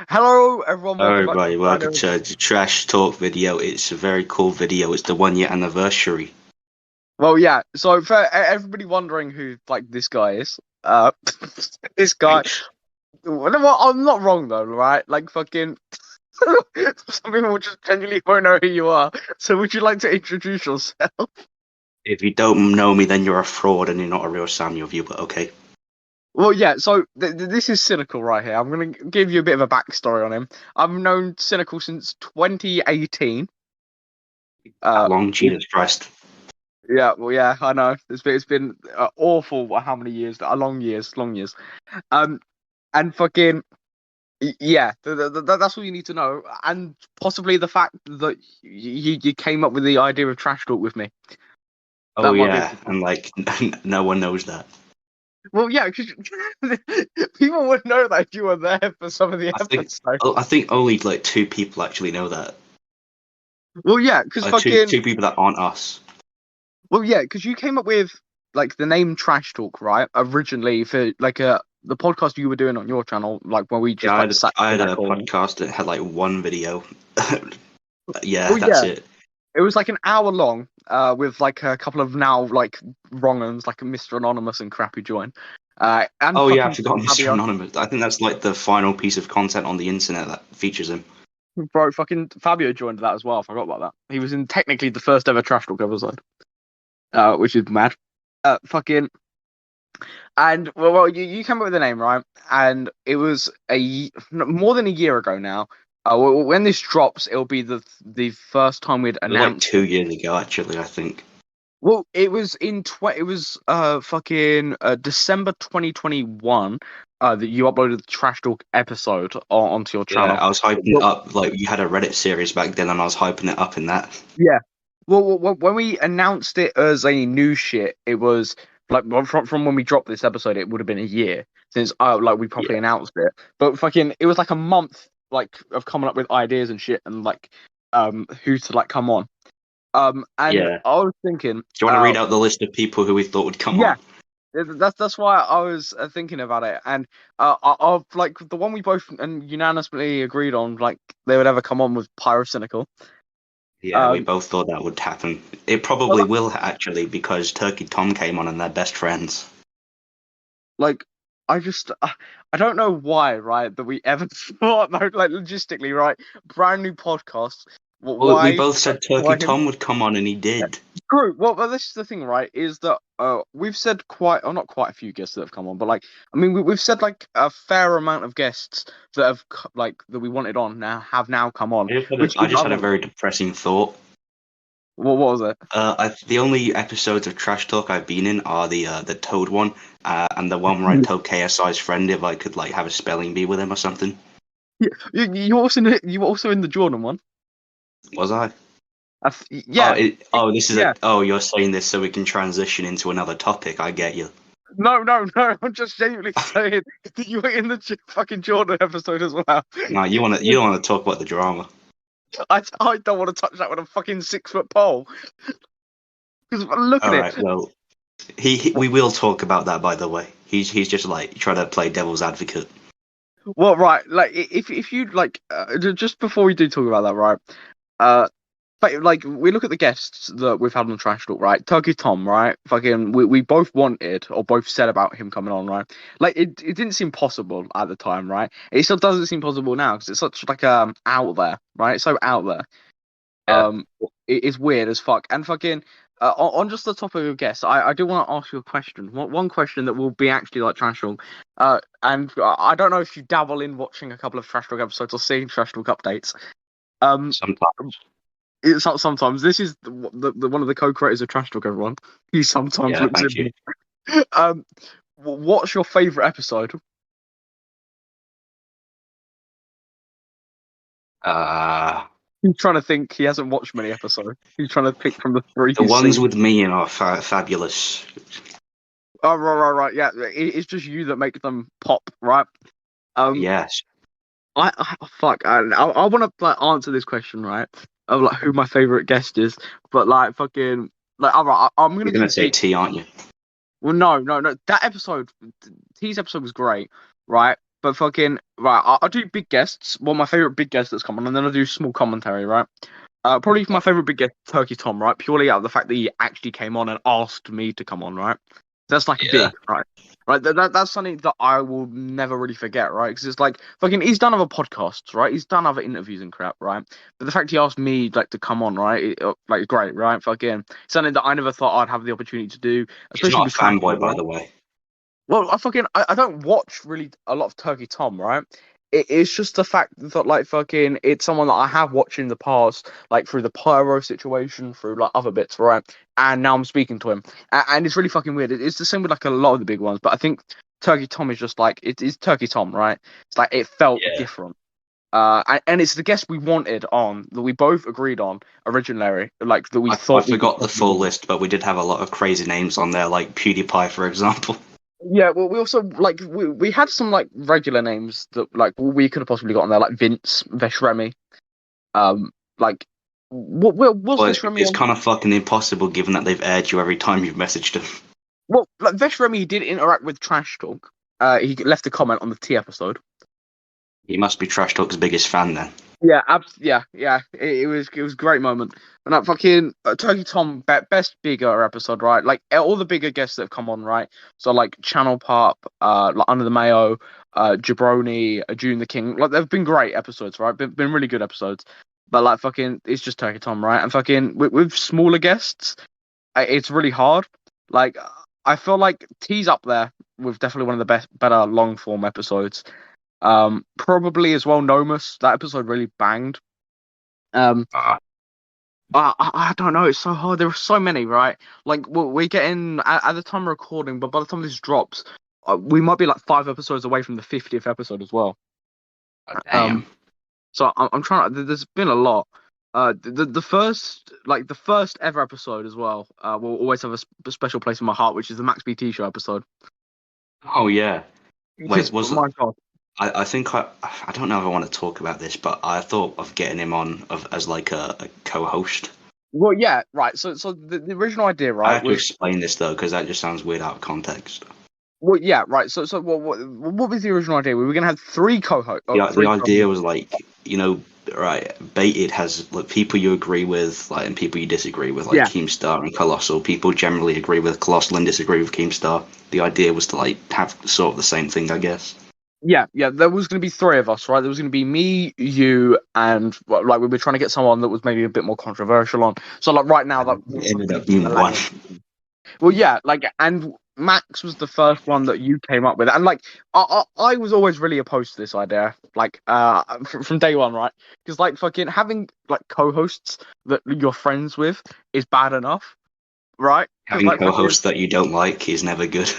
Hello, everyone. Hello Welcome back to everybody, welcome to the Trash Talk video. It's a very cool video. It's the 1 year anniversary. Well, yeah. So for everybody wondering who this guy is, this guy. Thanks. Well, I'm not wrong though, right? Like fucking. Some people just genuinely won't know who you are. So would you like to introduce yourself? If you don't know me, then you're a fraud and you're not a real Saammuel viewer, but okay. Well, yeah. So this is Cynical right here. I'm gonna give you a bit of a backstory on him. I've known Cynical since 2018. That long, Jesus Christ. Yeah, well, yeah, I know. It's been awful. How many years? Long years, long years. And fucking yeah, that's all you need to know, and possibly the fact that you came up with the idea of Trash Talk with me. Oh That might be. yeah, and like no one knows that. Well, yeah, because people would know that if you were there for some of the episodes. I think only like 2 people actually know that. Well, yeah, because two people that aren't us. Well, yeah, because you came up with the name Trash Talk, right? Originally for the podcast you were doing on your channel, where we just I had a podcast that had like 1 video. Yeah, well, that's it. It was like an hour long, with a couple of now wrong uns, like a Mr. Anonymous and Crappy Join. And oh yeah, I forgot Mr. Anonymous. I think that's like the final piece of content on the internet that features him. Bro, fucking Fabio joined that as well. I forgot about that. He was in technically the first ever Trash Talk episode, which is mad. Fucking. And well, you came up with the name, right? And it was more than a year ago now. When this drops, it'll be the first time we'd announced. Like 2 years ago, actually, I think. Well, it was fucking December 2021 that you uploaded the Trash Talk episode onto your channel. Yeah, I was hyping it up. Like, you had a Reddit series back then, and I was hyping it up in that. Yeah. Well, when we announced it as a new shit, it was from when we dropped this episode, it would have been a year since we properly announced it. But fucking, it was like a month of coming up with ideas and shit, and who to come on. And yeah. I was thinking. Do you want to read out the list of people who we thought would come on? Yeah, that's why I was thinking about it, and of the one we both unanimously agreed on, they would ever come on was Pyrocynical. Yeah, we both thought that would happen. It probably will actually, because Turkey Tom came on and they're best friends. I don't know why, right, that we ever thought, logistically, right, brand new podcast. Well, we both said Turkey Tom would come on, and he did. True. Well, this is the thing, right? Is that we've said not quite a few guests that have come on, but we've said a fair amount of guests that have that we wanted on have now come on. I just had a very depressing thought. What was it? The only episodes of Trash Talk I've been in are the Toad one, and the one where I told KSI's friend if I could have a spelling bee with him or something. Yeah, you were also in the Jordan one. Was I? Yeah. This is you're saying this so we can transition into another topic. I get you. No. I'm just genuinely saying that you were in the fucking Jordan episode as well. No, you don't want to talk about the drama. I don't want to touch that with a fucking 6-foot pole. Because look at it. Alright, well, we will talk about that. By the way, he's just trying to play devil's advocate. Well, right, if you just before we do talk about that, right? But we look at the guests that we've had on Trash Talk, right? Turkey Tom, right? Fucking, we both wanted or both said about him coming on, right? It didn't seem possible at the time, right? It still doesn't seem possible now because it's such out there, right? It's so out there. Yeah. It's weird as fuck. And fucking on just the topic of guests, I do want to ask you a question. One question that will be actually Trash Talk. And I don't know if you dabble in watching a couple of Trash Talk episodes or seeing Trash Talk updates. Sometimes. Sometimes this is the one of the co-creators of Trash Talk. Everyone, he sometimes looks at me. What's your favorite episode? He's trying to think. He hasn't watched many episodes. He's trying to pick from the 3. The ones with me are fabulous. Oh, right. Yeah, it's just you that make them pop, right? Yes. I want to answer this question, right? Of who my favorite guest is, but fucking alright, I'm gonna say T, aren't you? Well, no. That episode, T's episode was great, right? But fucking right, I'll do big guests. Well, my favorite big guest that's come on, and then I'll do small commentary, right? Probably my favorite big guest, Turkey Tom, right? Purely out of the fact that he actually came on and asked me to come on, right? That's like Yeah. big, right? Right, that's something that I will never really forget, right? Because it's like fucking, he's done other podcasts, right? He's done other interviews and crap, right? But the fact he asked me like to come on, right? Like great, right? Fucking something that I never thought I'd have the opportunity to do, He's especially not with a fanboy, TrashTalk, by right? the way. Well, I don't watch really a lot of Turkey Tom, right? It's just the fact that like fucking it's someone that I have watched in the past, like through the pyro situation, through like other bits, right? And now I'm speaking to him, and it's really fucking weird. It's the same with like a lot of the big ones, but I think Turkey Tom is just like it is Turkey Tom, right? It's like it felt Yeah. different. And it's the guest we wanted on that we both agreed on originally, like that we I thought we forgot the full would. list, but we did have a lot of crazy names on there, like PewDiePie, for example. Yeah, well, we also like we had some like regular names that like we could have possibly got on there, like Vince, Veshremi. Like what was Well, Veshremi it's on? kind of fucking impossible given that they've aired you every time you've messaged them. Well, like Veshremi did interact with Trash Talk. He left a comment on the T episode. He must be Trash Talk's biggest fan then. Yeah, yeah. It was a great moment. And that fucking Turkey Tom best bigger episode, right? Like all the bigger guests that have come on, right? So like Channel Pop, like Under the Mayo, Jabroni, June the King. Like they've been great episodes, right? Been really good episodes. But like fucking, it's just Turkey Tom, right? And fucking with smaller guests, it's really hard. Like I feel like T's up there with definitely one of the better long form episodes. Probably as well, Nomus. That episode really banged. Um, Ah, I don't know. It's so hard. There are so many, right? Like we're getting at the time of recording, but by the time this drops, we might be like 5 episodes away from the 50th episode as well. damn. So I'm trying. There's been a lot. The first ever episode as well. Will always have a special place in my heart, which is the Max BT show episode. Oh yeah. Because Wait, was my God. I think I don't know if I want to talk about this, but I thought of getting him on as like a co-host. Well, yeah, right. So the original idea, I right, have to was explain this though, because that just sounds weird out of context. well, yeah, right. So what was the original idea? We were gonna have three co-hosts. The idea was like, right, Baited has like people you agree with, like, and people you disagree with, like Yeah, Keemstar and Colossal. People generally agree with Colossal and disagree with Keemstar. The idea was to like have sort of the same thing, I guess. yeah. There was gonna be three of us, right? There was gonna be me, you, and well, like we were trying to get someone that was maybe a bit more controversial on. So like right now that It ended up being one. well, yeah, like and Max was the first one that you came up with, and like I was always really opposed to this idea, like from day one, right? Because like fucking having like co-hosts that you're friends with is bad enough, right? Because Having like fucking co-hosts that you don't like is never good.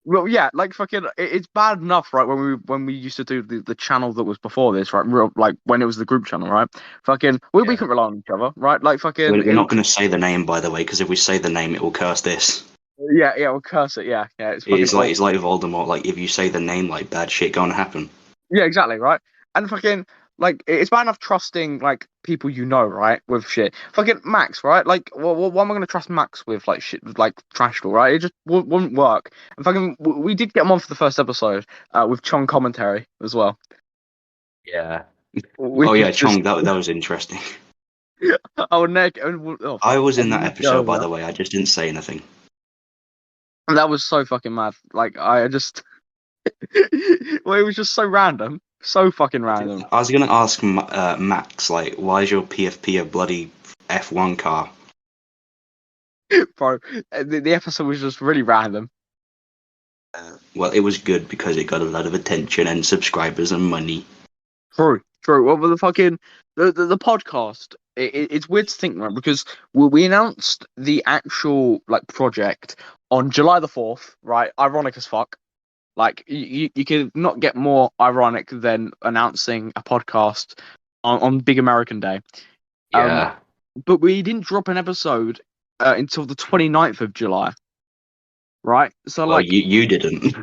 well, yeah, like fucking it's bad enough, right? When we used to do the channel that was before this, right? Real, like when it was the group channel, right? Fucking we Yeah. couldn't rely on each other, right? Like fucking We're not going to say the name, by the way, because if we say the name, it will curse this. yeah, we'll curse it, yeah, it's fucking It's like Voldemort. Like if you say the name, like bad shit gonna happen. yeah, exactly, right? And fucking like it's bad enough trusting like people you know, right? With shit, fucking Max, right? Like, what am I gonna trust Max with like shit, like trash talk, right? It just wouldn't work. And fucking, we did get him on for the first episode, with Chong commentary as well, Yeah. which Oh is yeah, just Chong. That was interesting. oh neck, oh I fuck, was in that oh, episode, by yeah. the way. I just didn't say anything. And that was so fucking mad. Like I just, well, it was just so random, so fucking random, I was gonna ask Max, like, why is your PFP a bloody F1 car? bro. The episode was just really random. Well, it was good because it got a lot of attention and subscribers and money. True. Well, but the fucking the podcast. It's weird to think, right? Because we announced the actual like project on July the 4th, right? Ironic as fuck. Like you could not get more ironic than announcing a podcast on Big American Day. Yeah. But we didn't drop an episode until the 29th of July, right? So Well, like, you didn't.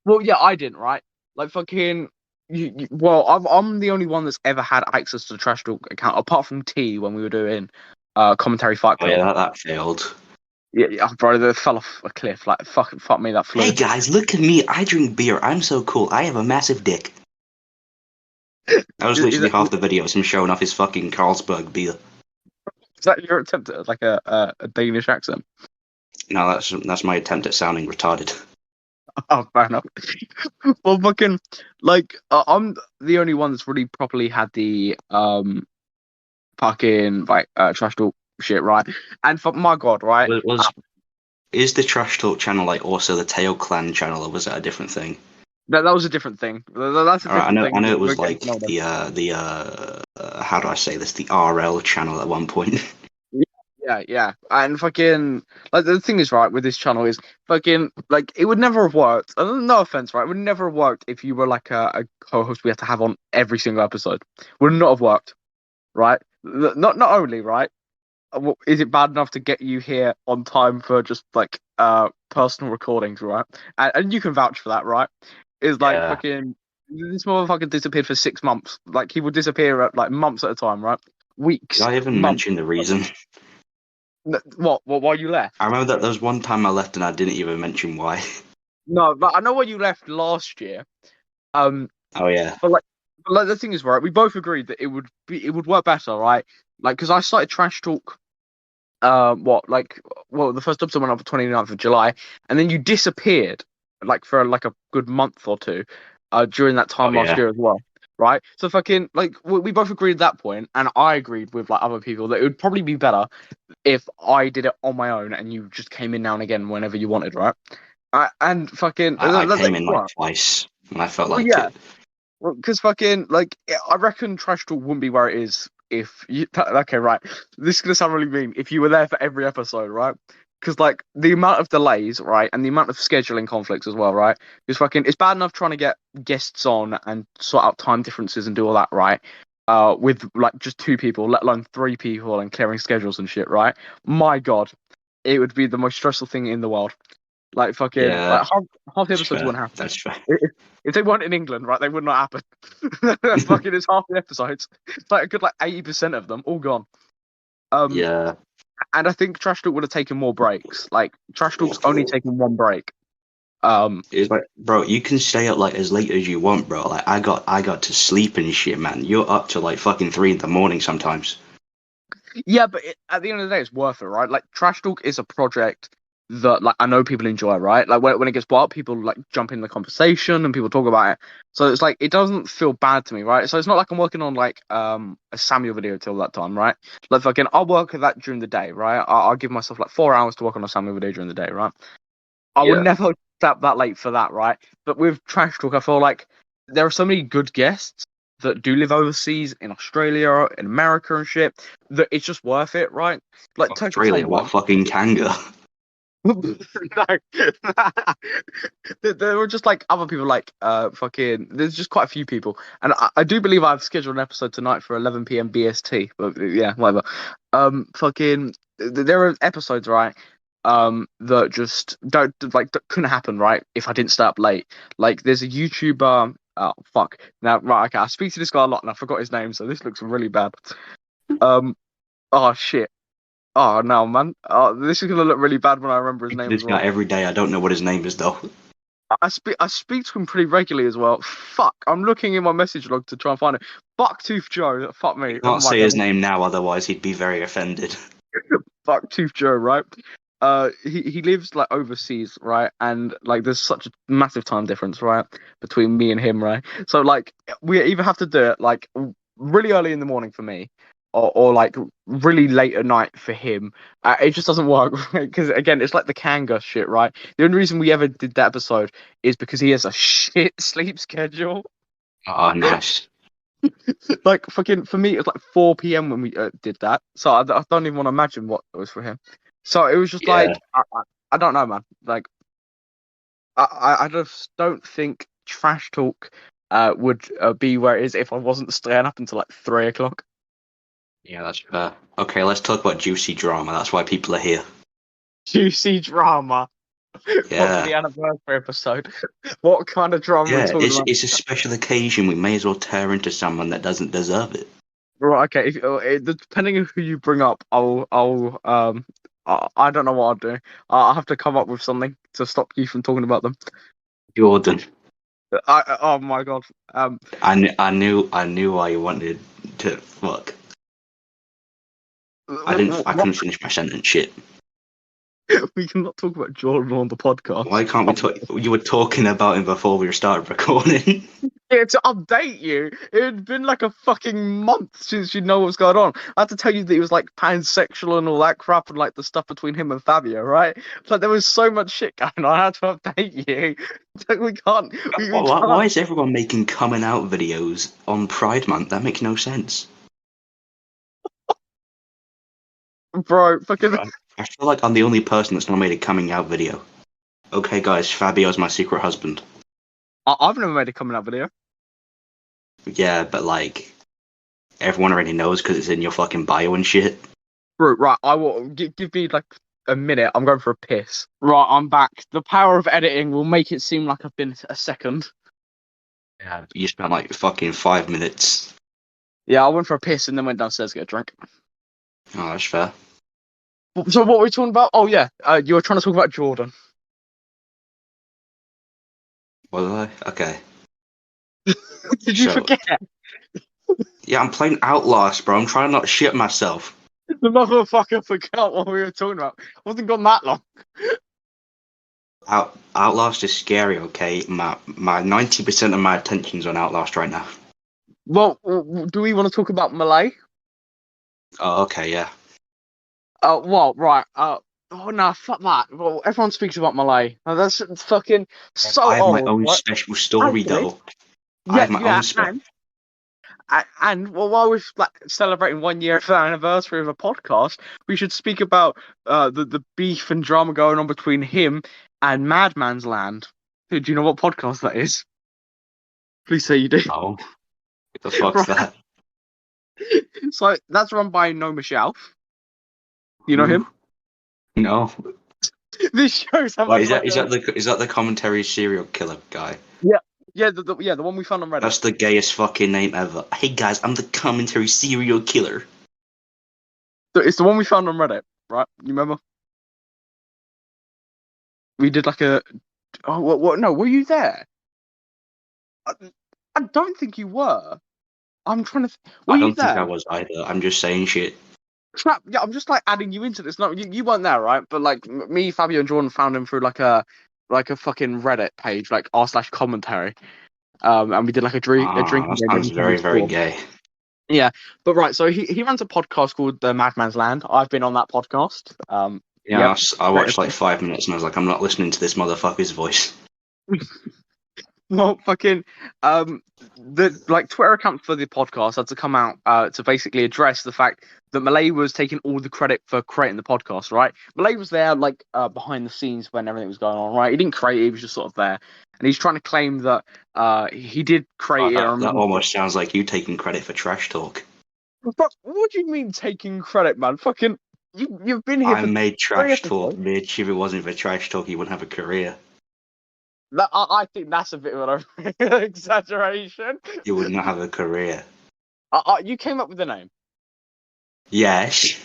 well, yeah, I didn't, right? Like fucking. Well, I'm the only one that's ever had access to the Trash Talk account, apart from T when we were doing commentary Fight Oh Club. yeah, that failed. Yeah, bro, they fell off a cliff. Like, fuck me, that Hey flew. guys, look at me. I drink beer. I'm so cool. I have a massive dick. That was Is literally that, half the video. Of him showing off his fucking Carlsberg beer. is that your attempt at like a Danish accent? No, that's my attempt at sounding retarded. Oh, fair enough. Well, fucking, like, I'm the only one that's really properly had the fucking like trash talk shit right. And for my god, right? Was is the Trash Talk channel like also the Tail Clan channel, or was that a different thing? That was a different thing. That's a All right, different I thing. know it We're was getting to know like them. the how do I say this? The RL channel at one point. Yeah. And fucking like the thing is right with this channel is fucking like it would never have worked. No offense, right? It would never have worked if you were like a co-host we had to have on every single episode. Would not have worked, right? Not only right. Is it bad enough to get you here on time for just like personal recordings, right? And you can vouch for that, right? Is like Yeah. fucking this motherfucker disappeared for 6 months. Like he would disappear at like months at a time, right? Did Weeks, I even months. mention the reason? What? Why you left? I remember that there was one time I left and I didn't even mention why. No, but I know why you left last year. Um, Oh yeah. but like the thing is, right? We both agreed that it would work better, right? Like because I started Trash Talk the first episode went up on 29th of July, and then you disappeared like for like a good month or two during that Oh time last yeah. year as well, right? So fucking like we both agreed at that point, and I agreed with like other people that it would probably be better if I did it on my own and you just came in now and again whenever you wanted, right? And fucking I that came in could like work. twice and I felt Well, like yeah, it. because fucking like I reckon Trash Talk wouldn't be where it is if you. Okay, right. This is gonna sound really mean. If you were there for every episode, right? Because like the amount of delays, right, and the amount of scheduling conflicts as well, right? Because fucking it's bad enough trying to get guests on and sort out time differences and do all that, right? With like just two people, let alone three people, and clearing schedules and shit, right? My God, it would be the most stressful thing in the world. Like fucking Yeah, like half the that's episodes fair. wouldn't happen. That's fair. If they weren't in England, right, they would not happen. Fucking it's half the episodes. It's like a good like 80% of them all gone. Um Yeah. and I think Trash Talk would have taken more breaks. Like Trash Talk's only taken one break. It's like, bro, you can stay up like as late as you want, bro. Like I got to sleep and shit, man. You're up to like fucking 3 in the morning sometimes. Yeah, but at the end of the day it's worth it, right? Like Trash Talk is a project that like I know people enjoy, right? Like when it gets brought up, people like jump in the conversation and people talk about it. So it's like it doesn't feel bad to me, right? So it's not like I'm working on like a Samuel video till that time, right? Like fucking I'll work at that during the day, right? I'll give myself like 4 hours to work on a Samuel video during the day, right? I would Yeah. never stay up that late for that, right? But with Trash Talk, I feel like there are so many good guests that do live overseas in Australia, in America and shit, that it's just worth it, right? Like Turkey Australia, Tom what went. fucking kanga? No. There were just like other people like fucking there's just quite a few people and I do believe I've scheduled an episode tonight for 11 p.m. BST, but yeah, whatever. Fucking there are episodes, right, that just don't like that couldn't happen, right, if I didn't stay up late. Like there's a YouTuber, oh fuck, now right, okay, I speak to this guy a lot and I forgot his name, so this looks really bad. um oh shit. Oh no, man. Oh, this is gonna look really bad when I remember his name as This guy well. every day. I don't know what his name is though. I speak to him pretty regularly as well. Fuck, I'm looking in my message log to try and find it. Bucktooth Joe. Fuck You me. Oh can't my say god. his name now, otherwise he'd be very offended. Bucktooth Joe, right? He lives like overseas, right? And like there's such a massive time difference, right, between me and him, right? So like we either have to do it like really early in the morning for me, or like really late at night for him. It just doesn't work, right? Because again, it's like the Kanga shit, right? The only reason we ever did that episode is because he has a shit sleep schedule. Oh, nice. Like fucking for me, it was like 4 p.m. when we did that. So I don't even want to imagine what it was for him. So it was just Yeah. like I don't know, man. Like I just don't think Trash Talk would be where it is if I wasn't staying up until like 3 o'clock. Yeah, that's fair. Okay, let's talk about juicy drama. That's why people are here. Juicy drama. What for Yeah. the anniversary episode? What kind of drama are we Yeah, talking about? it's a special occasion. We may as well tear into someone that doesn't deserve it. Right, okay. Depending on who you bring up, I'll I don't know what I'll do. I'll have to come up with something to stop you from talking about them. Jordan. Oh my god. I knew why you wanted to fuck. I couldn't finish my sentence. Shit. We cannot talk about Jordan on the podcast. Why can't we talk? You were talking about him before we started recording. Yeah, to update you, it had been like a fucking month since you know what's going on. I had to tell you that he was like pansexual and all that crap, and like the stuff between him and Fabio, right? Like there was so much shit going on. I had to update you. Like, we can't. We can't. Why is everyone making coming out videos on Pride Month? That makes no sense. Bro, fucking. I feel like I'm the only person that's not made a coming out video. Okay, guys, Fabio's my secret husband. I've never made a coming out video. Yeah, but like, everyone already knows because it's in your fucking bio and shit. Bro, right, I will give me like a minute. I'm going for a piss. Right, I'm back. The power of editing will make it seem like I've been a second. Yeah, you spent like fucking 5 minutes. Yeah, I went for a piss and then went downstairs to get a drink. Oh, that's fair. So what were we talking about? Oh yeah, you were trying to talk about Jordan. Was I? Okay. Did you forget? Yeah, I'm playing Outlast, bro. I'm trying not to shit myself. The motherfucker forgot what we were talking about. I wasn't gone that long. Outlast is scary, okay? My 90% of my attention's on Outlast right now. Well, do we want to talk about Malay? Oh, okay, yeah. Well, right. Oh no, fuck that. Well, everyone speaks about Malay. That's fucking so old. I have my own right? special story, Actually, though. I have my own special. And well, while we're like celebrating 1 year of the anniversary of a podcast, we should speak about the beef and drama going on between him and Madman's Land. Do you know what podcast that is? Please say you do. Oh, what the fuck's that? So that's run by No Michelle. You know him? No. This shows how much. Is that the commentary serial killer guy? Yeah, the one we found on Reddit. That's the gayest fucking name ever. Hey guys, I'm the commentary serial killer. So it's the one we found on Reddit, right? You remember? We did like a. Oh, what? No, were you there? I don't think you were. I'm trying to. Were I you don't think there? I was either. I'm just saying shit. Crap. Yeah, I'm just like adding you into this. No, you weren't there, right? But like me, Fabio, and Jordan found him through like a fucking Reddit page, like r/commentary. And we did like a drink. That sounds very, very gay. Yeah, but right. So he runs a podcast called The Madman's Land. I've been on that podcast. Yeah, I watched like 5 minutes and I was like, I'm not listening to this motherfucker's voice. Well, fucking, the like Twitter account for the podcast had to come out to basically address the fact that Malay was taking all the credit for creating the podcast, right? Malay was there like behind the scenes when everything was going on, right? He didn't create it; he was just sort of there, and he's trying to claim that he did create it. That almost sounds like you taking credit for Trash Talk. But what do you mean taking credit, man? Fucking, you've been here. I made Trash Talk, bitch. If it wasn't for Trash Talk, you wouldn't have a career. I think that's a bit of an exaggeration. You would not have a career. You came up with the name. Yes.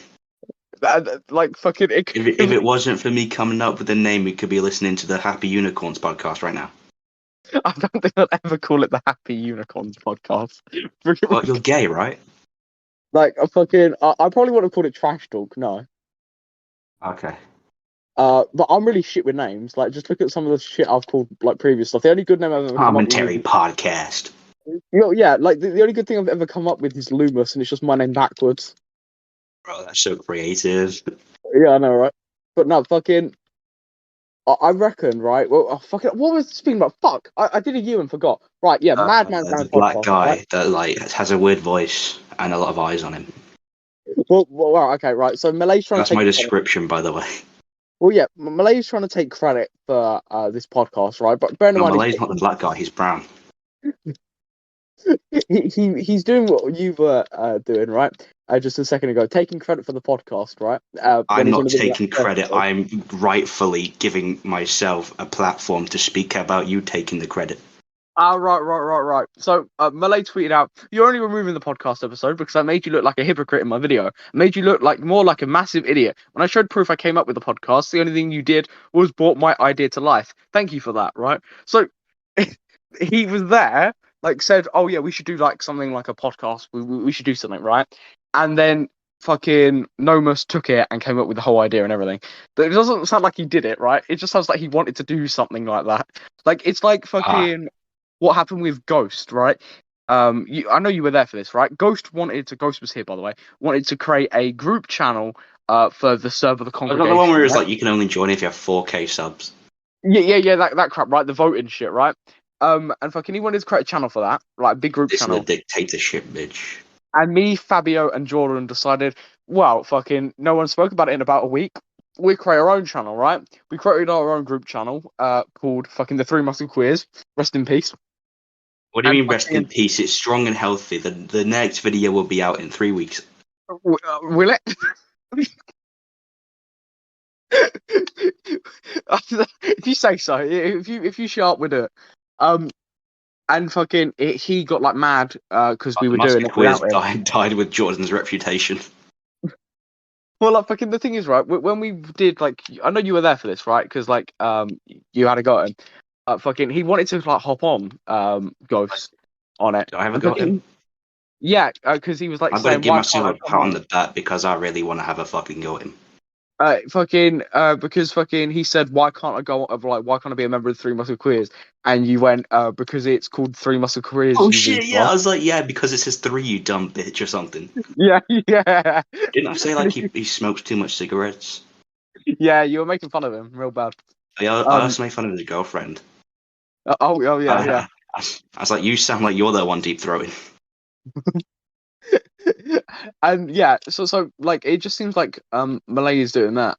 Like fucking. If it wasn't for me coming up with the name, we could be listening to the Happy Unicorns podcast right now. I don't think I'll ever call it the Happy Unicorns podcast. Well, you're gay, right? Like a fucking. I probably would have called it Trash Talk. No. Okay. But I'm really shit with names. Like, just look at some of the shit I've called like previous stuff. The only good name I've ever commentary podcast. Yeah, like the only good thing I've ever come up with is Loomis, and it's just my name backwards. Bro, that's so creative. Yeah, I know, right? But no, fucking. I reckon, right? Well, fucking. What was speaking about? Fuck! I did a U and forgot. Right? Yeah, Madman's the black guy right? That like has a weird voice and a lot of eyes on him. Well, okay, right. So Malay's trying. That's my description, by the way. Well, yeah, Malay's trying to take credit for this podcast, right? But bear in mind, Malay's not the black guy; he's brown. He's doing what you were doing, right? Just a second ago, taking credit for the podcast, right? I'm not taking credit. I'm rightfully giving myself a platform to speak about you taking the credit. Ah, right. So, Malay tweeted out, "You're only removing the podcast episode because I made you look like a hypocrite in my video. I made you look like more like a massive idiot. When I showed proof I came up with the podcast, the only thing you did was brought my idea to life. Thank you for that, right?" So, he was there, like, said, "Oh yeah, we should do like something like a podcast. We should do something, right?" And then fucking Nomus took it and came up with the whole idea and everything. But it doesn't sound like he did it, right? It just sounds like he wanted to do something like that. Like it's like Ah, fucking what happened with Ghost, right? I know you were there for this, right? Ghost was here, by the way, wanted to create a group channel for the server, the was that the one where congregation, it was right? like you can only join if you have 4K subs? Yeah, that crap, right? The voting shit, right? And fucking he wanted to create a channel for that, like a big group This is a channel. dictatorship, bitch. And me, Fabio, and Jordan decided, well, fucking no one spoke about it in about a week. We create our own channel, right? We created our own group channel, called fucking the Three Muscle Queers. Rest in peace. What do you And mean rest in fucking peace? It's strong and healthy. The next video will be out in 3 weeks. will it? If you say so, if you shut up with it, um, and fucking he got like mad because we The were Musky doing it Quiz without him. died with Jordan's reputation. Well, like fucking the thing is, right? When we did like, I know you were there for this, right? Because like, you had a go at him. Fucking, he wanted to like hop on, Ghost on it, Do I ever and got him? fucking, yeah, because he was like I've got to saying, give why can't I myself a come pat on on? the back because I really want to have a fucking go at him. Because fucking he said, why can't I go, like, why can't I be a member of the Three Muscle Queers? And you went, because it's called Three Muscle Careers, Oh you shit, yeah. retard. I was like, yeah, because it says 3, you dumb bitch, or something. Yeah, yeah. Didn't I say like he smokes too much cigarettes? Yeah, you were making fun of him real bad. I Um, also made fun of his girlfriend. oh yeah. I was like, you sound like you're the one deep throating. And yeah, so like it just seems like Malay is doing that.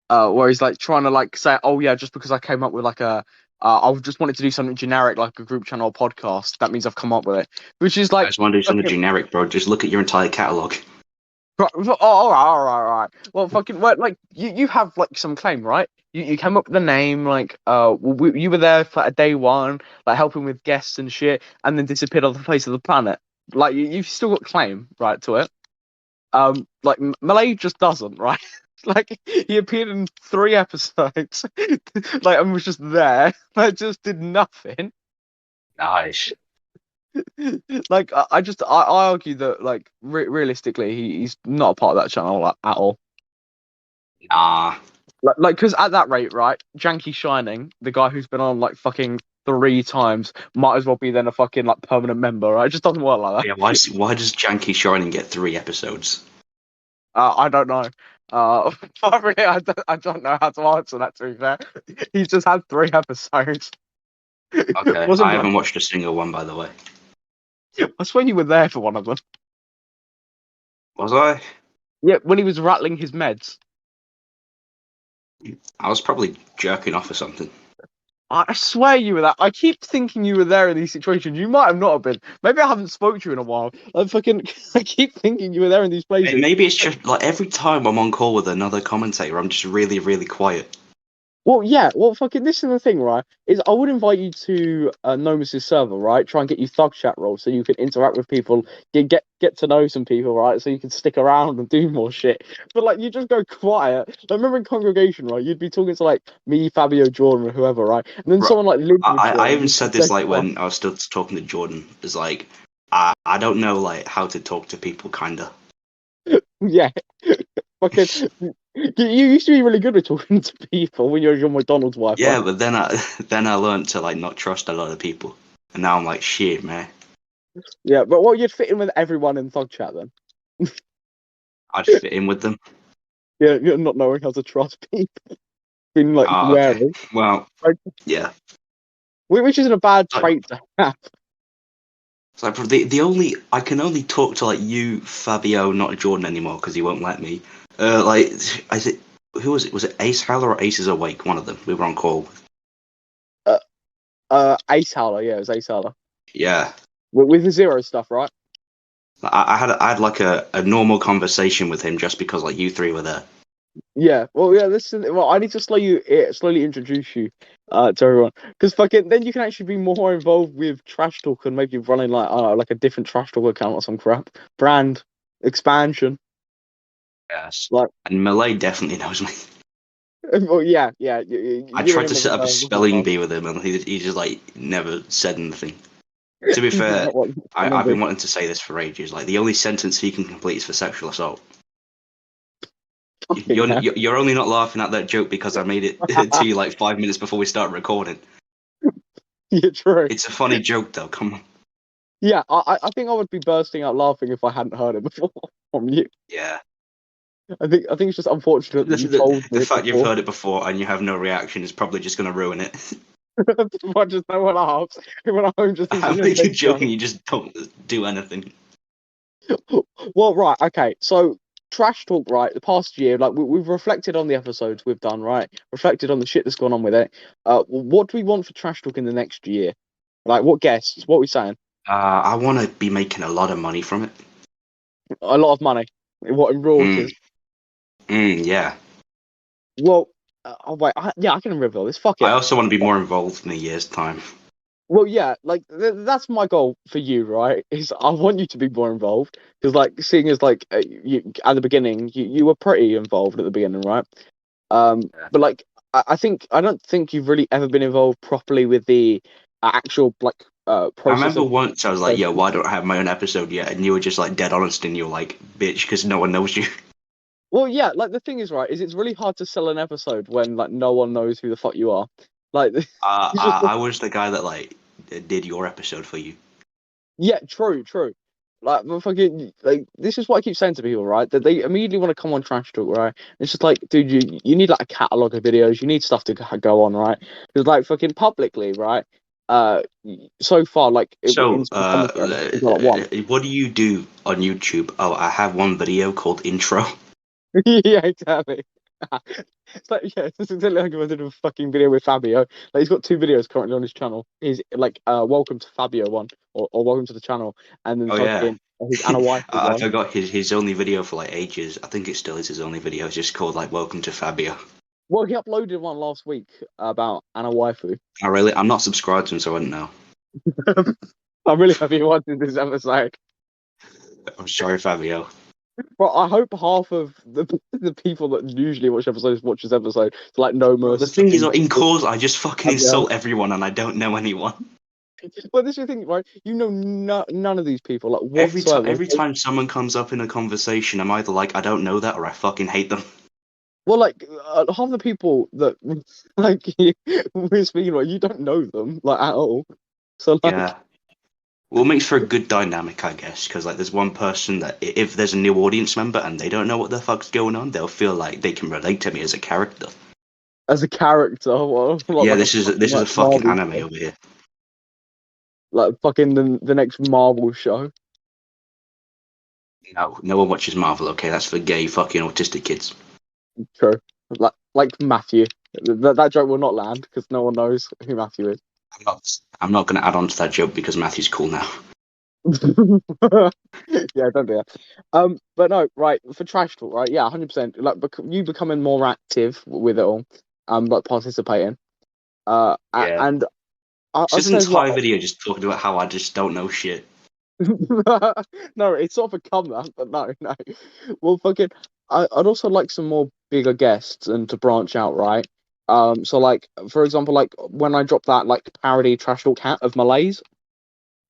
Where he's like trying to like say, oh yeah, just because I came up with like a I just wanted to do something generic like a group channel or podcast, that means I've come up with it. Which is I like just want to do something fucking generic, bro. Just look at your entire catalog. oh, all right. Well, fucking well, like you have like some claim, right? You came up with the name, like you were there for like, day one, like helping with guests and shit, and then disappeared off the face of the planet. Like you've still got claim, right, to it. Like Malay just doesn't, right? Like he appeared in 3 episodes, like and was just there, like just did nothing. Nice. Like I argue that like realistically he's not a part of that channel like, at all. Nah. Like because at that rate, right, Janky Shining, the guy who's been on like fucking 3 times, might as well be then a fucking like permanent member, right? It just doesn't work like that. Yeah, why does Janky Shining get 3 episodes? I don't know. I don't know how to answer that. To be fair, he's just had 3 episodes. Okay, Wasn't I haven't bad. watched a single one, by the way. I swear you were there for one of them. Was I? Yeah, when he was rattling his meds. I was probably jerking off or something. I swear you were that. I keep thinking you were there in these situations. You might have not have been. Maybe I haven't spoke to you in a while. I keep thinking you were there in these places. Maybe it's just like every time I'm on call with another commentator, I'm just really, really quiet. Well, yeah. Well, fucking. This is the thing, right? Is I would invite you to Nomus's server, right? Try and get you thug chat roles so you can interact with people, get to know some people, right? So you can stick around and do more shit. But like, you just go quiet. Like, remember in congregation, right? You'd be talking to like me, Fabio, Jordan, or whoever, right? And then Bro, someone like lived with I Jordan. even You'd said just this go like quiet. when I was still talking to Jordan. Is like I don't know like how to talk to people, kinda. Yeah. Fucking. You used to be really good at talking to people when you were your McDonald's wife, Yeah, right? but then I learned to like not trust a lot of people, and now I'm like shit, man. Yeah, but well, you'd fit in with everyone in thug chat then. I'd fit in with them. Yeah, you're not knowing how to trust people, being like Oh, okay. wary, Well, like, yeah. which isn't a bad Like, trait to have. it's like the only I can only talk to like you, Fabio, not Jordan anymore because he won't let me. Like, is it who was it? Was it Ace Howler or Aces Awake? One of them. We were on call. Ace Howler, yeah, it was Ace Howler Yeah. with the zero stuff, right? I had like a normal conversation with him just because like you three were there. Yeah, well, yeah. Listen, well, I need to slowly introduce you to everyone, because fucking then you can actually be more involved with Trash Talk and maybe running like I don't know, like a different Trash Talk account or some crap. Brand expansion, Yes. like, And Malay definitely knows me. well, yeah, yeah. I You and tried him to have set been up a going before, spelling bro. bee with him, and he just like never said anything. To be He did fair, not want I've been spelling wanting to say this for ages. Like the only sentence he can complete is for sexual assault. fucking hell. You're only not laughing at that joke because I made it to you like 5 minutes before we start recording. You're true. It's a funny joke though. Come on. Yeah, I think I would be bursting out laughing if I hadn't heard it before from you. Yeah. I think it's just unfortunate that you told The me it fact you've before. heard it before and you have no reaction is probably just going to ruin it. I just no one laughs. Everyone at home just thinks I it's an make a insane joke joke. and you just don't do anything. Well, right, okay. So trash talk, right? The past year, like we've reflected on the episodes we've done, right? Reflected on the shit that's gone on with it. What do we want for trash talk in the next year? Like, what guests? What are we saying? I want to be making a lot of money from it. A lot of money. What in royalties? Mm, yeah. Well, oh wait, yeah, I can reveal this. Fuck I it. also want to be more involved in a year's time. Well, yeah, like that's my goal for you, right? Is I want you to be more involved because, like, seeing as like you at the beginning, you were pretty involved at the beginning, right? Yeah. But like, I don't think you've really ever been involved properly with the actual like I process remember of. once I was like, "Yo, why don't I have my own episode yet?" And you were just like dead honest, and you were like, "Bitch," because no one knows you. Well, yeah, like the thing is, right, is it's really hard to sell an episode when like no one knows who the fuck you are. Like, it's just I was the guy that like did your episode for you. yeah, true, true. Like, but fucking, like this is what I keep saying to people, right? That they immediately want to come on Trash Talk, right? It's just like, dude, you need like a catalog of videos. You need stuff to go on, right? Because like fucking publicly, right? Uh, so far, like in So, some commentary, we've got like one. what do you do on YouTube? Oh, I have one video called intro. Yeah, exactly. It's like, yeah, it's exactly like I did a fucking video with Fabio. Like he's got two videos currently on his channel. He's like welcome to Fabio one or welcome to the channel, and then Oh yeah, fucking his Anna wife I one. forgot his only video for like ages. I think it still is his only video. It's just called like "Welcome to Fabio." Well, he uploaded one last week about Anna waifu. I'm not subscribed to him, so I wouldn't know. I'm really happy you wanted this episode. I'm sorry, Fabio. But I hope half of the people that usually watch episodes watch this episode. It's like no Well, the mercy. thing is, Fucking like, in calls, I just fucking Fabio. insult everyone, and I don't know anyone. But this is the thing, right? You know none of these people like whatsoever. Every time someone comes up in a conversation, I'm either like, I don't know that, or I fucking hate them. Well, like half the people that like we're speaking about, you don't know them like at all. So like, Yeah. Well, it makes for a good dynamic, I guess, because like there's one person that if there's a new audience member and they don't know what the fuck's going on, they'll feel like they can relate to me as a character. as a character, what Yeah, like a this fucking is a like fucking Marvel anime show, over here. like fucking the next Marvel show. No, no one watches Marvel. Okay, that's for gay fucking autistic kids. True. Like Matthew. That joke will not land because no one knows who Matthew is. I'm not gonna add on to that joke because Matthew's cool now. Yeah, don't do that. But no, right for trash talk, right? Yeah, 100%. Like you becoming more active with it all, like participating. Yeah. And It's I'd just an say as entire well. video just talking about how I just don't know shit. No, it's sort of become that, but no, no. Well, fucking, I'd also like some more bigger guests and to branch out, right? So like for example, like when I dropped that like parody trash talk hat of Malays,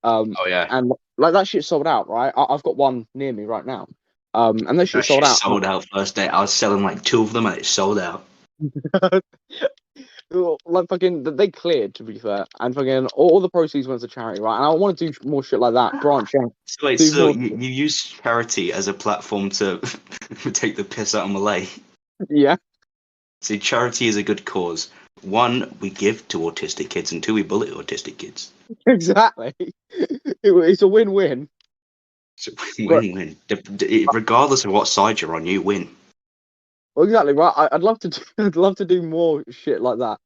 um, Oh yeah. and like that shit sold out, right? I've got one near me right now, and that shit That sold shit out. sold out first day. I was selling like two of them and it sold out. Well, like fucking, they cleared to be fair, and fucking all the proceeds went to charity, right? And I want to do more shit like that, branch out, So wait, do so more. you use charity as a platform to take the piss out of Malay? Yeah, See, charity is a good cause. One, we give to autistic kids, and two, we bully autistic kids. exactly. It's a win-win. So But win-win. Regardless of what side you're on, you win. well, exactly right. I'd love to do, I'd love to do more shit like that.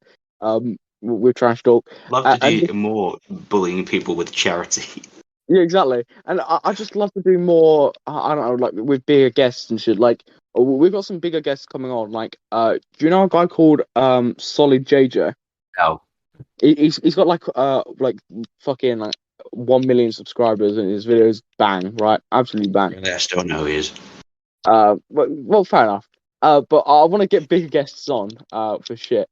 With trash talk, Love to and do more bullying people with charity. Yeah, exactly. And I just love to do more. I don't know, like with bigger guests and shit. Like we've got some bigger guests coming on. Like, do you know a guy called Solid JJ? No. He's got like fucking like 1 million subscribers and his videos bang, right? Absolutely bang. Really, I still know who he is. Well, fair enough. But I want to get bigger guests on, for shit.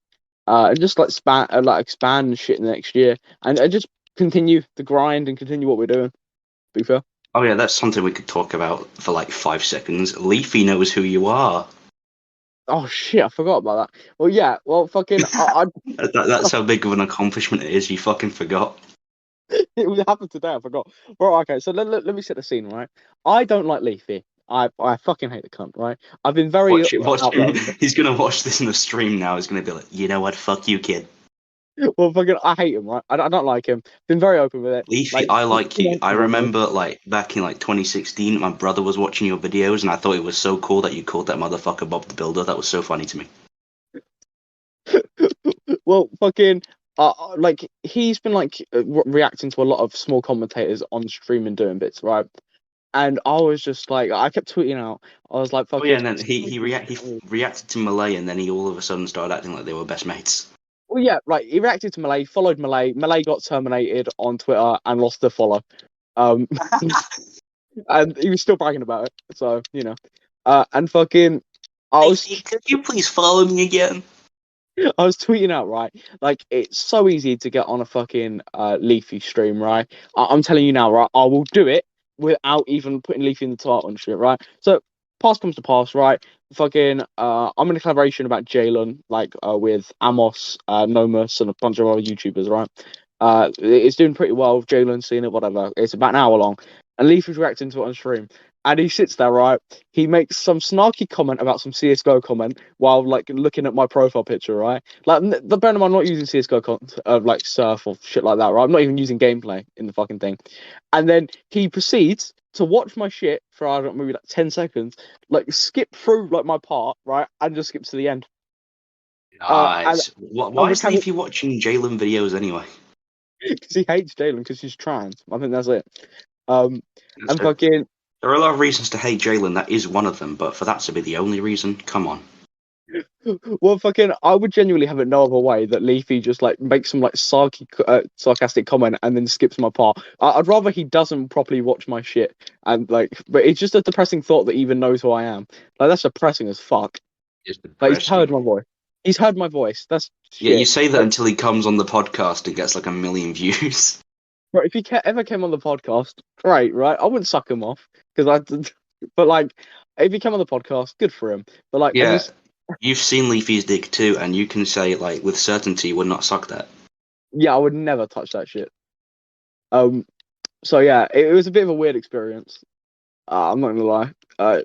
And just like expand and shit in the next year, and just continue the grind and continue what we're doing. To be fair. Oh yeah, that's something we could talk about for like 5 seconds. Leafy knows who you are. Oh shit, I forgot about that. Well, yeah. Well, fucking, That's how big of an accomplishment it is. You fucking forgot. it happened today. I forgot. Well, okay. So let me set the scene, right? I don't like Leafy. I fucking hate the cunt, right? I've been very Watch it. Watch out him. there. He's gonna watch this in the stream now. He's gonna be like, you know what? Fuck you, kid. Well, fucking, I hate him, right? I don't like him. Been very open with it. Leafy, Like, I like you. I remember like back in like 2016, my brother was watching your videos, and I thought it was so cool that you called that motherfucker Bob the Builder. That was so funny to me. well, fucking, like he's been like reacting to a lot of small commentators on stream and doing bits, right? And I was just like, I kept tweeting out. I was like, Oh yeah, fucking. and then he reacted to Malay, and then he all of a sudden started acting like they were best mates. Well, yeah, right. He reacted to Malay, followed Malay. Malay got terminated on Twitter and lost the follow. Um, and he was still bragging about it. So and fucking, I was Leafy, could you please follow me again? I was tweeting out, right? Like it's so easy to get on a fucking Leafy stream, right? I'm telling you now, right? I will do it without even putting Leafy in the title and shit, right? So past comes to pass, right? Fucking I'm in a collaboration about Jalen, like with Amos, Nomus, and a bunch of other YouTubers, right? It's doing pretty well. Jalen's seen it, whatever. It's about an hour long, and Leafy's reacting to it on stream. And he sits there, right? He makes some snarky comment about some CS:GO comment while like looking at my profile picture, right? Like the bear in mind, I'm not using CS:GO like surf or shit like that, right? I'm not even using gameplay in the fucking thing. And then he proceeds to watch my shit for I don't know, maybe like 10 seconds, like skip through like my part, right, and just skip to the end. And Nice. I Why would is have it Leafy watching Jalen videos anyway? because he hates Jalen because he's trans. I think that's it. Um, That's and it. fucking There are a lot of reasons to hate Jalen. That is one of them, but for that to be the only reason, come on. well, fucking, I would genuinely have it no other way that Leafy just like makes some like sarcastic comment and then skips my part. I'd rather he doesn't properly watch my shit and like, but it's just a depressing thought that he even knows who I am. Like that's depressing as fuck. It's Like he's heard depressing. my voice. He's heard my voice. That's Yeah, you shit. say that Like, until he comes on the podcast and gets like 1 million views. bro, if he ever came on the podcast, great, right? I wouldn't suck him off because but like, if he came on the podcast, good for him. But like, I Yeah, just, you've seen Leafy's dick too, and you can say like with certainty you would not suck that. yeah, I would never touch that shit. Um, so yeah, it was a bit of a weird experience. I'm not gonna lie.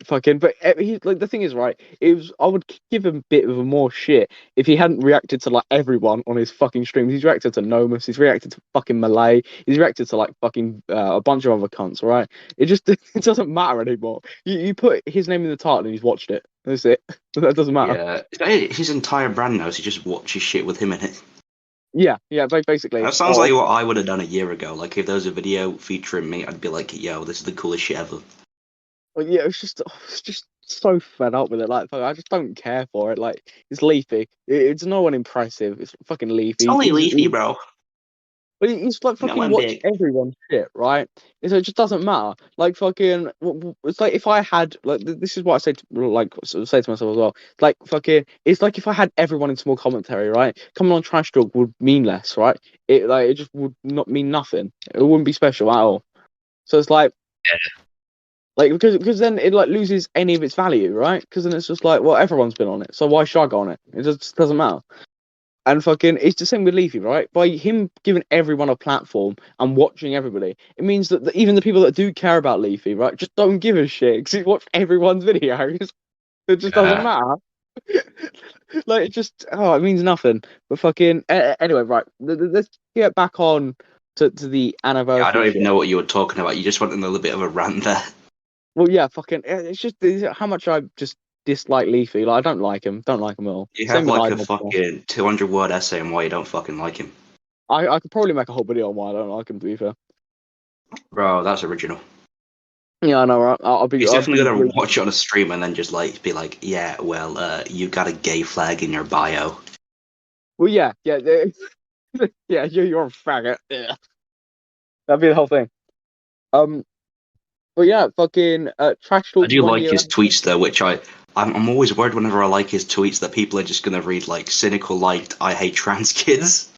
Fucking, but he like the thing is right. It was I would give him a bit of a more shit if he hadn't reacted to like everyone on his fucking streams. He's reacted to Nomus. He's reacted to fucking Malay. He's reacted to like fucking a bunch of other cunts. Right? It just it doesn't matter anymore. You put his name in the title and he's watched it. That's it. That doesn't matter. Yeah, his entire brand knows he just watches shit with him in it. Yeah, yeah. Basically. That sounds like what I would have done a year ago. Like if there was a video featuring me, I'd be like, "Yo, this is the coolest shit ever." Well, yeah, it's just so fed up with it. Like, fuck, I just don't care for it. Like, it's Leafy. It's no one impressive. It's fucking It's Leafy. only Leafy, bro. He's like No, fucking I'm watch big. everyone's shit, right? So it just doesn't matter. Like fucking, it's like if I had like this is what I say to like sort of say to myself as well. Like fucking, it's like if I had everyone in small commentary, right? Coming on Trash Talk would mean less, right? It just would not mean nothing. It wouldn't be special at all. So it's like because then it like loses any of its value, right? Because then it's just like, well, everyone's been on it, so why should I go on it? It just doesn't matter. And fucking, it's the same with Leafy, right? By him giving everyone a platform and watching everybody, it means that even the people that do care about Leafy, right, just don't give a shit because he watched everyone's videos. It just doesn't Yeah. matter. Like, it just, oh, it means nothing. But fucking, anyway, right, let's get back on to the Yeah, I anniversary don't even shit. know what you were talking about. You just went on a little bit of a rant there. Well, yeah, fucking, it's how much I just dislike Leafy. Like, I don't like him. Don't like him at all. You Same have with like a Ivan. fucking 200-word essay on why you don't fucking like him. I could probably make a whole video on why I don't like him, to be fair. Bro, that's original. Yeah, I know, right? He's I'll definitely be gonna really. watch it on a stream and then just like be like, yeah, well, you got a gay flag in your bio. Well, yeah, yeah. You're a faggot. Yeah, that'd be the whole thing. Um, but yeah, fucking Trash I Talk do one like year. his tweets though, which I'm always worried whenever I like his tweets that people are just gonna read like cynical liked I hate trans kids.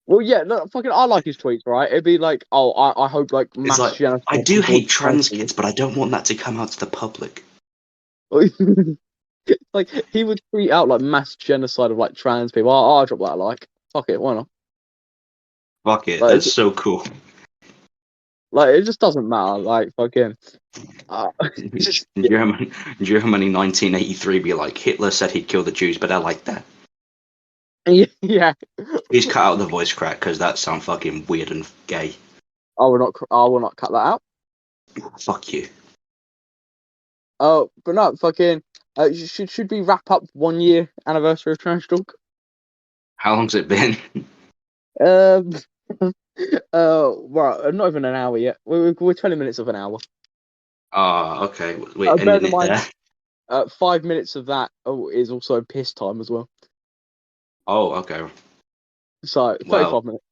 Well, yeah, no, fucking, I like his tweets, right? It'd be like, oh, I hope like It's mass like I genocide do towards hate trans trans people. kids, but I don't want that to come out to the public. Like he would tweet out like mass genocide of like trans people. I'll drop that a like. Fuck it, why not? Fuck it, Like, that's so cool. it just doesn't matter. Like fucking, it's just yeah, Germany 1983 be like Hitler said he'd kill the Jews, but I like that. yeah. Please cut out the voice crack because that sounds fucking weird and gay. I will not cut that out. Fuck you. Oh, but no, fucking. Should we wrap up 1 year anniversary of Trash Talk? How long's it been? Um, well, not even an hour yet. We're 20 minutes of an hour. Ah, okay. We're Bear ending in it mind, there. 5 minutes of that is also piss time as well. Oh, okay. So Well, 35 minutes.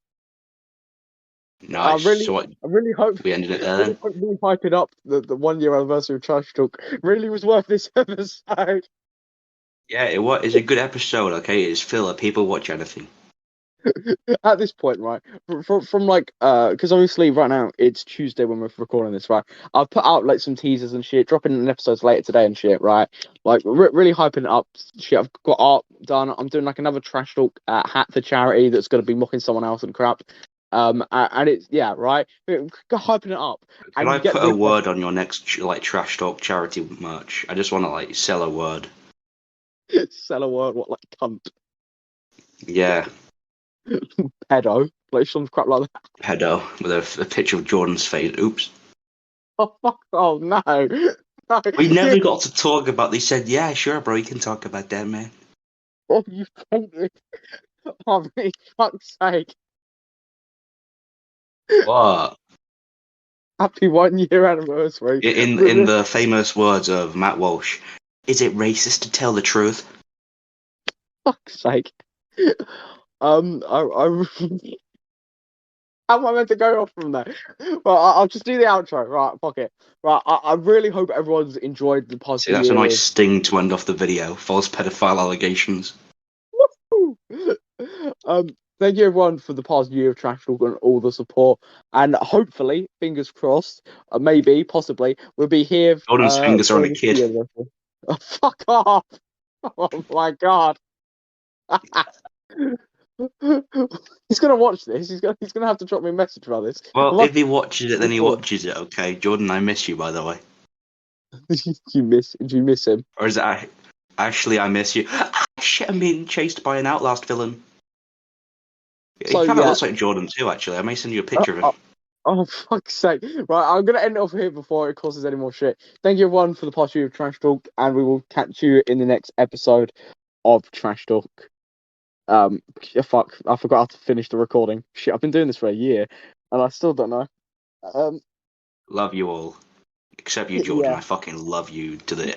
I nice. really, So what? I really hope, We ended it there really, then. really hyping up the 1 year anniversary of Trash Talk really was worth this episode. Yeah, it was. It's a good episode. Okay, it's filler. People watch anything. At this point, right, from like, because obviously right now it's Tuesday when we're recording this, right? I've put out like some teasers and shit, dropping in episodes later today and shit, right? Like really hyping it up. Shit, I've got art done. I'm doing like another Trash Talk hat for charity that's gonna be mocking someone else and crap. And it's yeah, right. Hyping it up, Could and I you get put a this word on your next like trash talk charity merch? I just want to like sell a word. sell a word, what like cunt, Yeah, pedo, like some crap like that. pedo with a picture of Jordan's face. Oops. Oh fuck! Oh no, no. We never got to talk about. They said, "Yeah, sure, bro, you can talk about that, man." Oh, you hate it. Oh, for fuck's sake. What? Happy 1 year anniversary. In the famous words of Matt Walsh, is it racist to tell the truth? Fuck's sake. I how am I meant to go off from there? Well, I'll just do the outro. Right, fuck it. Right, I really hope everyone's enjoyed the past See, that's a nice year. sting to end off the video. False pedophile allegations. Um, thank you everyone for the past year of Trash Talk and all the support. And hopefully, fingers crossed, maybe, possibly, we'll be here Jordan's fingers are on for a the kid. year. Oh, fuck off! Oh my god. He's gonna watch this. He's gonna have to drop me a message about this. Well, if he watches it, then he watches it. Okay, Jordan, I miss you, by the way. Do you miss him? Or is it actually I miss you? Ah, shit, I'm being chased by an Outlast villain. He So kind of yeah. looks like Jordan too. Actually, I may send you a picture of him. Oh fuck's sake! Right, I'm gonna end it off here before it causes any more shit. Thank you everyone for the past year of Trash Talk, and we will catch you in the next episode of Trash Talk. Fuck, I forgot how to finish the recording. Shit, I've been doing this for a year, and I still don't know. Um, Love you all, except you, Jordan. yeah. I fucking love you to the